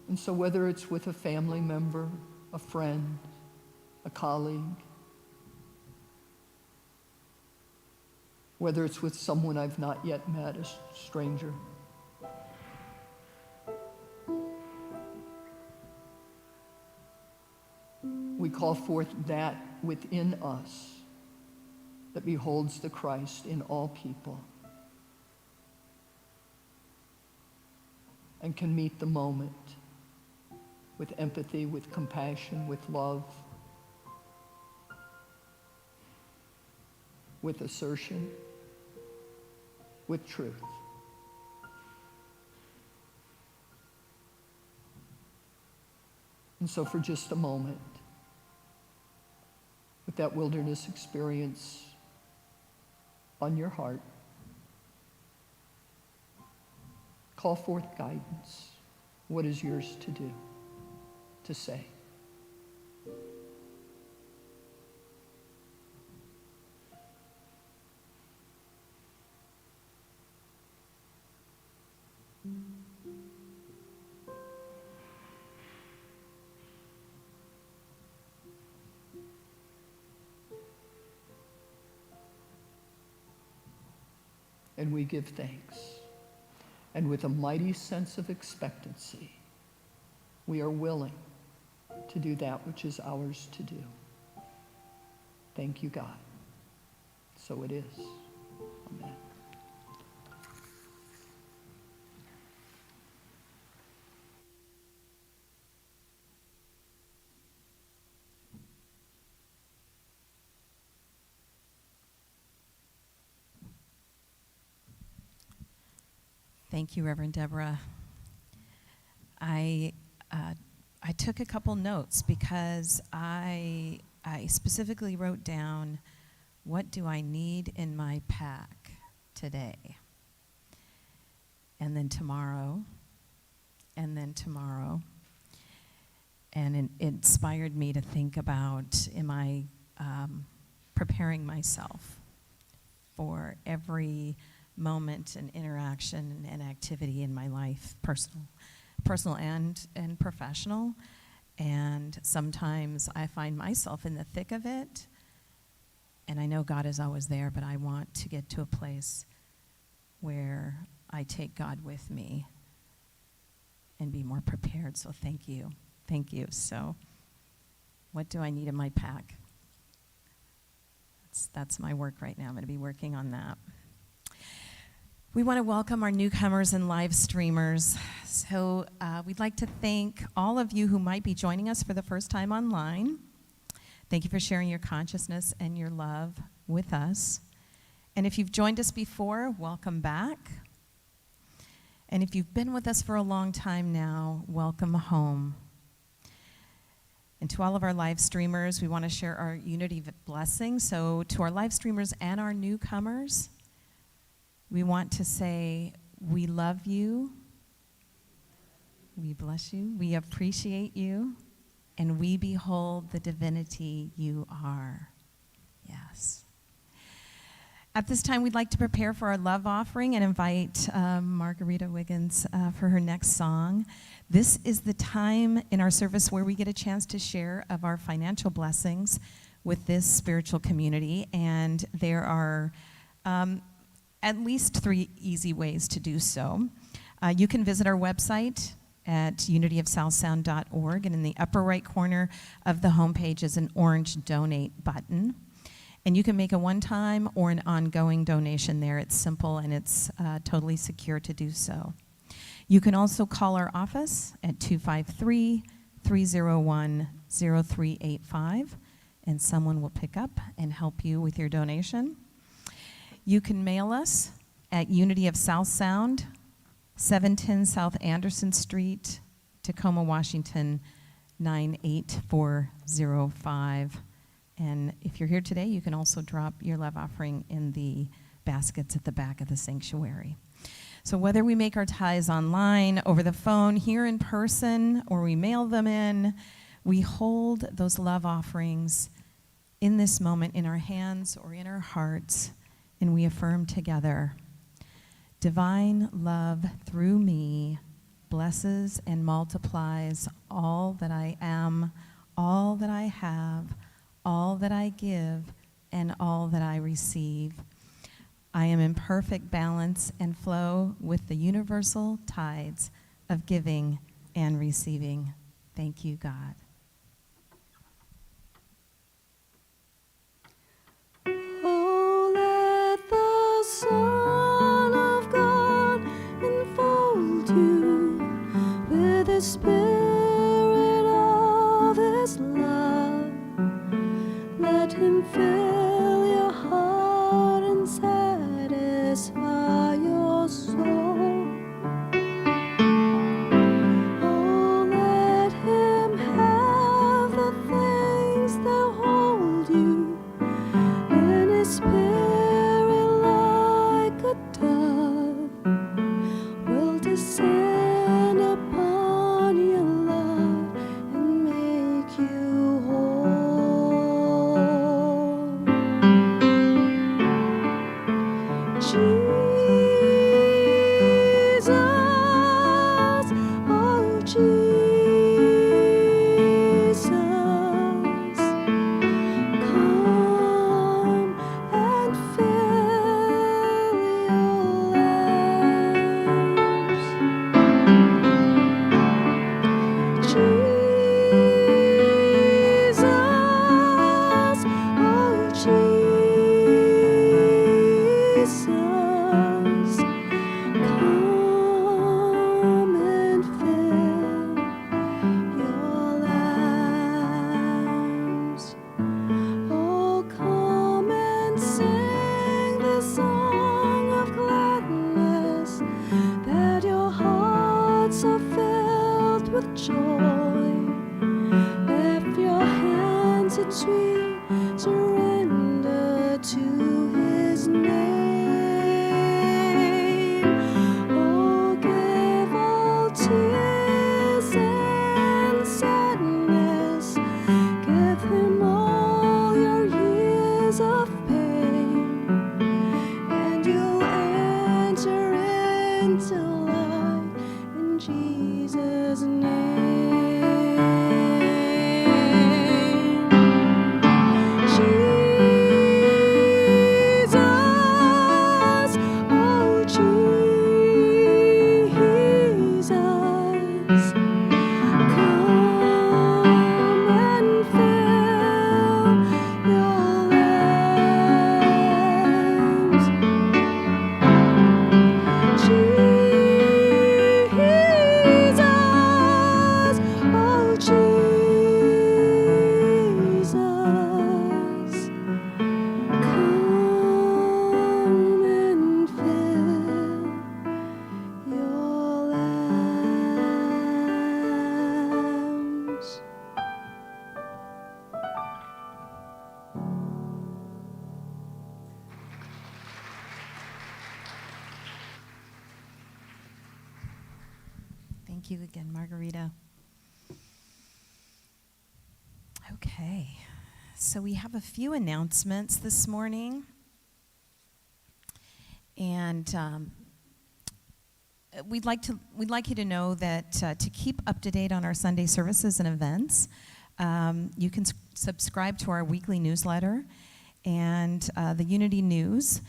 And so whether it's with a family member, a friend, a colleague, whether it's with someone I've not yet met, a stranger, we call forth that within us that beholds the Christ in all people and can meet the moment with empathy, with compassion, with love, with assertion, with truth. And so for just a moment, with that wilderness experience on your heart, call forth guidance. What is yours to do, to say? And we give thanks. And with a mighty sense of expectancy, we are willing to do that which is ours to do. Thank you, God. So it is. Amen. Thank you, Reverend Deborah. I took a couple notes because I specifically wrote down, what do I need in my pack today? And then tomorrow, and then tomorrow. And it inspired me to think about, am I preparing myself for every moment and interaction and activity in my life, personal and professional. And sometimes I find myself in the thick of it, and I know God is always there, but I want to get to a place where I take God with me and be more prepared. So thank you. Thank you. So what do I need in my pack? That's my work right now. I'm going to be working on that. We want to welcome our newcomers and live streamers. So we'd like to thank all of you who might be joining us for the first time online. Thank you for sharing your consciousness and your love with us. And if you've joined us before, welcome back. And if you've been with us for a long time now, welcome home. And to all of our live streamers, we want to share our unity blessing. So to our live streamers and our newcomers, we want to say, we love you, we bless you, we appreciate you, and we behold the divinity you are. Yes. At this time, we'd like to prepare for our love offering and invite Margarita Wiggins for her next song. This is the time in our service where we get a chance to share of our financial blessings with this spiritual community, and there are at least 3 easy ways to do so. You can visit our website at unityofsouthsound.org, and in the upper right corner of the homepage is an orange donate button. And you can make a one-time or an ongoing donation there. It's simple and it's totally secure to do so. You can also call our office at 253-301-0385, and someone will pick up and help you with your donation. You can mail us at Unity of South Sound, 710 South Anderson Street, Tacoma, Washington, 98405. And if you're here today, you can also drop your love offering in the baskets at the back of the sanctuary. So whether we make our tithes online, over the phone, here in person, or we mail them in, we hold those love offerings in this moment in our hands or in our hearts, and we affirm together, divine love through me blesses and multiplies all that I am, all that I have, all that I give, and all that I receive. I am in perfect balance and flow with the universal tides of giving and receiving. Thank you, God. Oh, let the Son of God enfold you with the spirit of His love. Let Him fill your heart and satisfy your soul. Oh, let Him have Thank you again, Margarita. Okay, so we have a few announcements this morning. And we'd like you to know that to keep up to date on our Sunday services and events, you can subscribe to our weekly newsletter and the Unity News.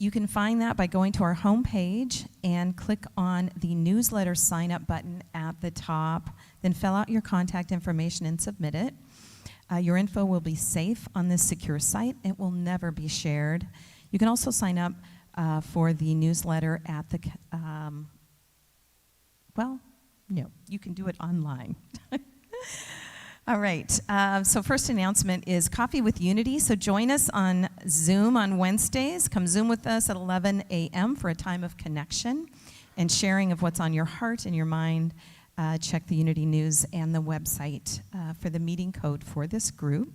You can find that by going to our homepage and click on the newsletter sign-up button at the top. Then fill out your contact information and submit it. Your info will be safe on this secure site. It will never be shared. You can also sign up for the newsletter at the, you can do it online. All right, so first announcement is Coffee with Unity. So join us on Zoom on Wednesdays. Come Zoom with us at 11 a.m. for a time of connection and sharing of what's on your heart and your mind. Check the Unity News and the website for the meeting code for this group.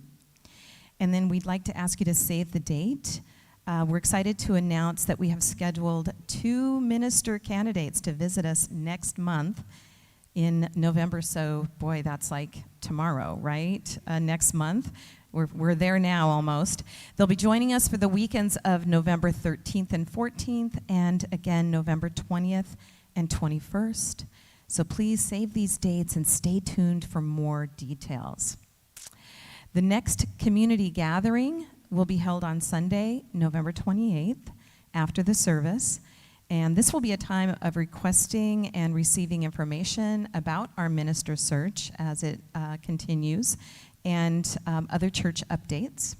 And then we'd like to ask you to save the date. We're excited to announce that we have scheduled 2 minister candidates to visit us next month in November. So, boy, that's like tomorrow, right? Next month. We're there now almost. They'll be joining us for the weekends of November 13th and 14th, and again, November 20th and 21st. So please save these dates and stay tuned for more details. The next community gathering will be held on Sunday, November 28th, after the service. And this will be a time of requesting and receiving information about our minister search as it continues, and other church updates.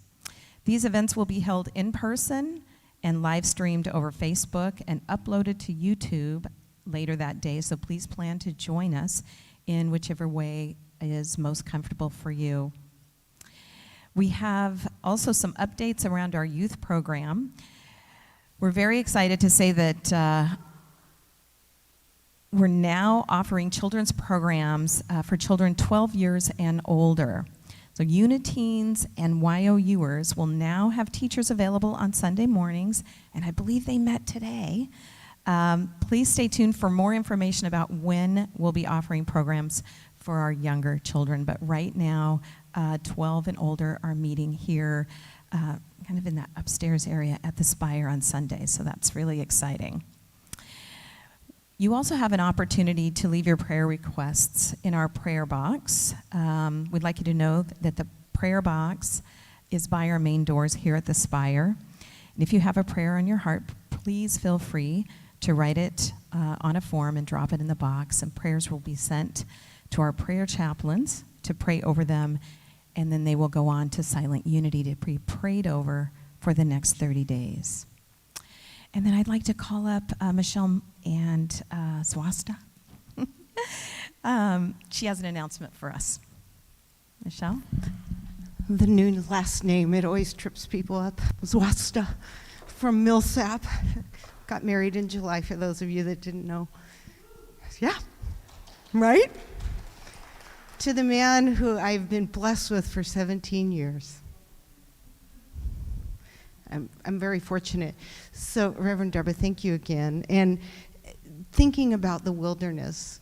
These events will be held in person and live streamed over Facebook and uploaded to YouTube later that day, so please plan to join us in whichever way is most comfortable for you. We have also some updates around our youth program. We're very excited to say that we're now offering children's programs for children 12 years and older. So Uniteens and YOUers will now have teachers available on Sunday mornings, and I believe they met today. Please stay tuned for more information about when we'll be offering programs for our younger children. But right now, 12 and older are meeting here kind of in that upstairs area at the Spire on Sundays, so that's really exciting. You also have an opportunity to leave your prayer requests in our prayer box. We'd like you to know that the prayer box is by our main doors here at the Spire. And if you have a prayer on your heart, please feel free to write it on a form and drop it in the box, and prayers will be sent to our prayer chaplains to pray over them, and then they will go on to Silent Unity to be prayed over for the next 30 days. And then I'd like to call up Michelle and Swasta. She has an announcement for us. Michelle? The new last name, it always trips people up. Swasta from Millsap. Got married in July, for those of you that didn't know. Yeah, right? To the man who I've been blessed with for 17 years. I'm very fortunate. So, Reverend Deborah, thank you again. And thinking about the wilderness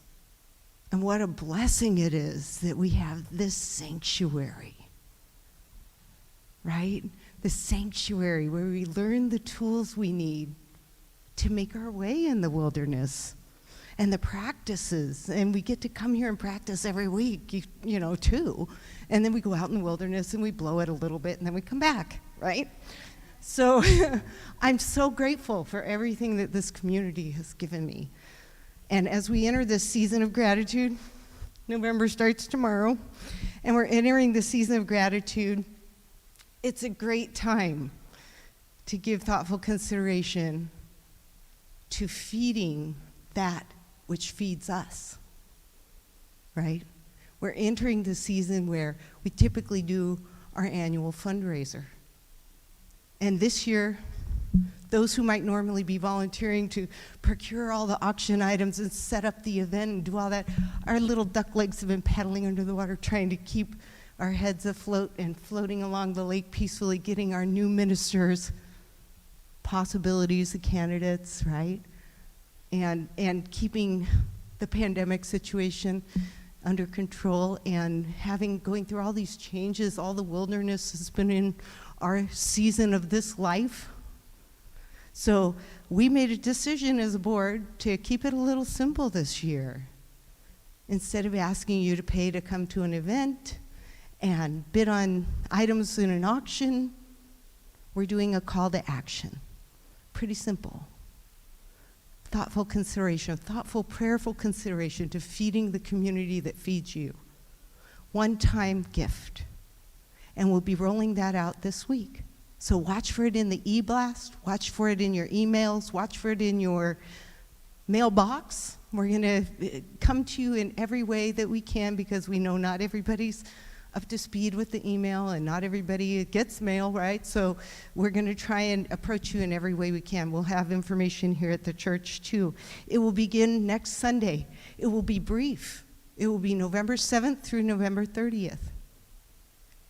and what a blessing it is that we have this sanctuary, right? The sanctuary where we learn the tools we need to make our way in the wilderness, and the practices, and we get to come here and practice every week, you know, too. And then we go out in the wilderness and we blow it a little bit, and then we come back, right? So I'm so grateful for everything that this community has given me. And as we enter this season of gratitude, November starts tomorrow, and we're entering the season of gratitude, it's a great time to give thoughtful consideration to feeding that which feeds us, right? We're entering the season where we typically do our annual fundraiser. And this year, those who might normally be volunteering to procure all the auction items and set up the event and do all that, our little duck legs have been paddling under the water trying to keep our heads afloat and floating along the lake peacefully, getting our new ministers possibilities, the candidates, right? And keeping the pandemic situation under control and going through all these changes. All the wilderness has been in our season of this life. So we made a decision as a board to keep it a little simple this year. Instead of asking you to pay to come to an event and bid on items in an auction, we're doing a call to action. Pretty simple. Thoughtful consideration, thoughtful, prayerful consideration to feeding the community that feeds you. One-time gift. And we'll be rolling that out this week. So watch for it in the e-blast, watch for it in your emails, watch for it in your mailbox. We're going to come to you in every way that we can because we know not everybody's up to speed with the email and not everybody gets mail, right? So we're going to try and approach you in every way we can. We'll have information here at the church too. It will begin next Sunday. It will be brief. It will be November 7th through November 30th.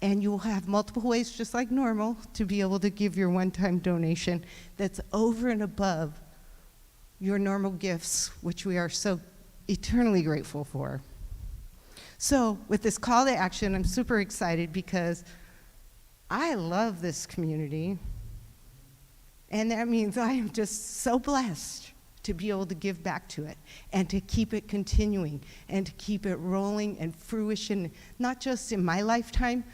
And you will have multiple ways, just like normal, to be able to give your one-time donation that's over and above your normal gifts, which we are so eternally grateful for. So with this call to action, I'm super excited because I love this community. And that means I am just so blessed to be able to give back to it and to keep it continuing and to keep it rolling and fruition, not just in my lifetime,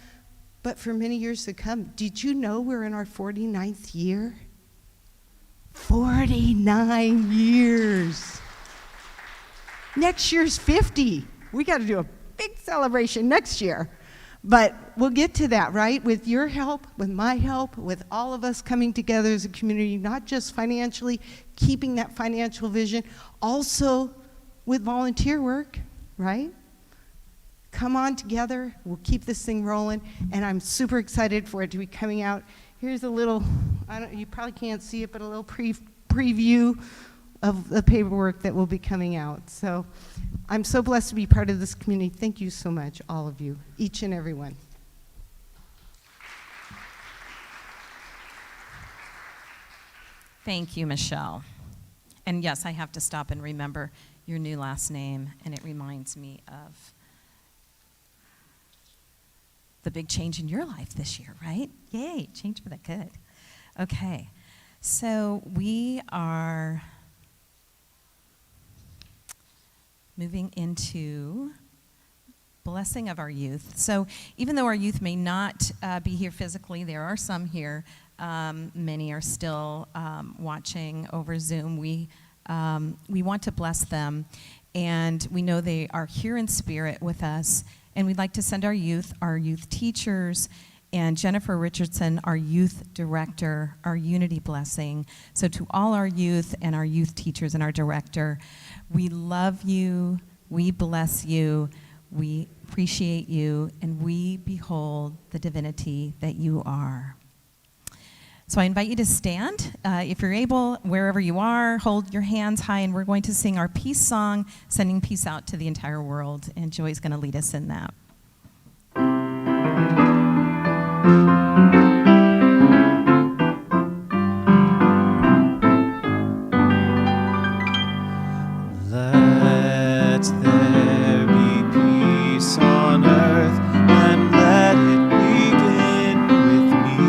but for many years to come. Did you know we're in our 49th year? 49 years. Next year's 50. We got to do a big celebration next year. But we'll get to that, right? With your help, with my help, with all of us coming together as a community, not just financially, keeping that financial vision, also with volunteer work, right? Come on together. We'll keep this thing rolling. And I'm super excited for it to be coming out. Here's a little, you probably can't see it, but a little preview of the paperwork that will be coming out. So I'm so blessed to be part of this community. Thank you so much, all of you, each and every one. Thank you, Michelle. And yes, I have to stop and remember your new last name, and it reminds me of the big change in your life this year, right? Yay, change for the good. Okay, so we are moving into blessing of our youth. So even though our youth may not be here physically, there are some here. Many are still watching over Zoom. We want to bless them, and we know they are here in spirit with us. And we'd like to send our youth teachers, and Jennifer Richardson, our youth director, our unity blessing. So to all our youth and our youth teachers and our director, we love you, we bless you, we appreciate you, and we behold the divinity that you are. So I invite you to stand. If you're able, wherever you are, hold your hands high, and we're going to sing our peace song, sending peace out to the entire world. And Joy's going to lead us in that. Let there be peace on earth, and let it begin with me.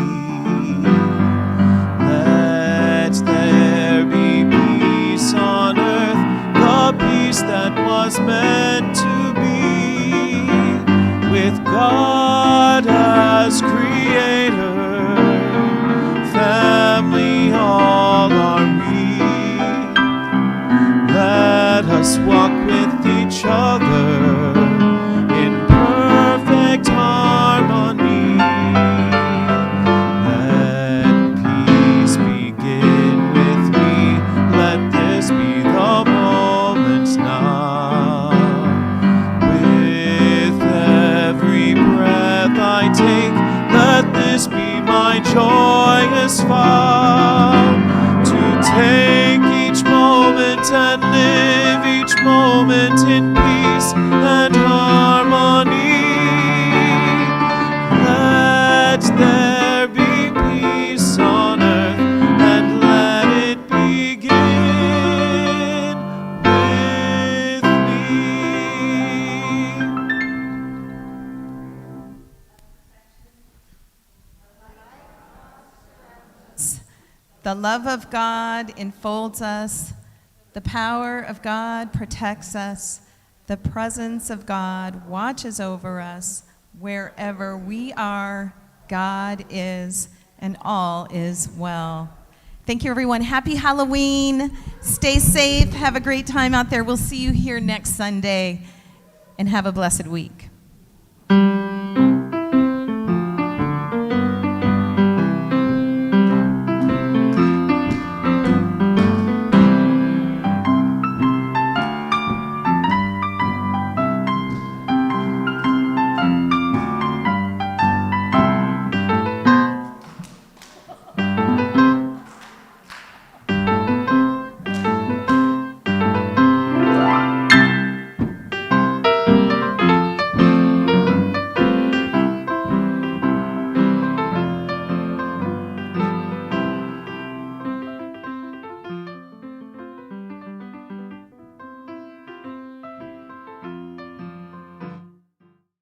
Let there be peace on earth, the peace that was meant to be, with God as creator, family all are we. Let us walk with each other in perfect harmony. Let peace begin with me. Let this be the moment now. With every breath I take, let this be my joyous vow, to take each moment and live each moment in peace and harmony. Let there be peace on earth, and let it begin with me. The love of God enfolds us. The power of God protects us. The presence of God watches over us. Wherever we are, God is, and all is well. Thank you, everyone. Happy Halloween. Stay safe. Have a great time out there. We'll see you here next Sunday, and have a blessed week.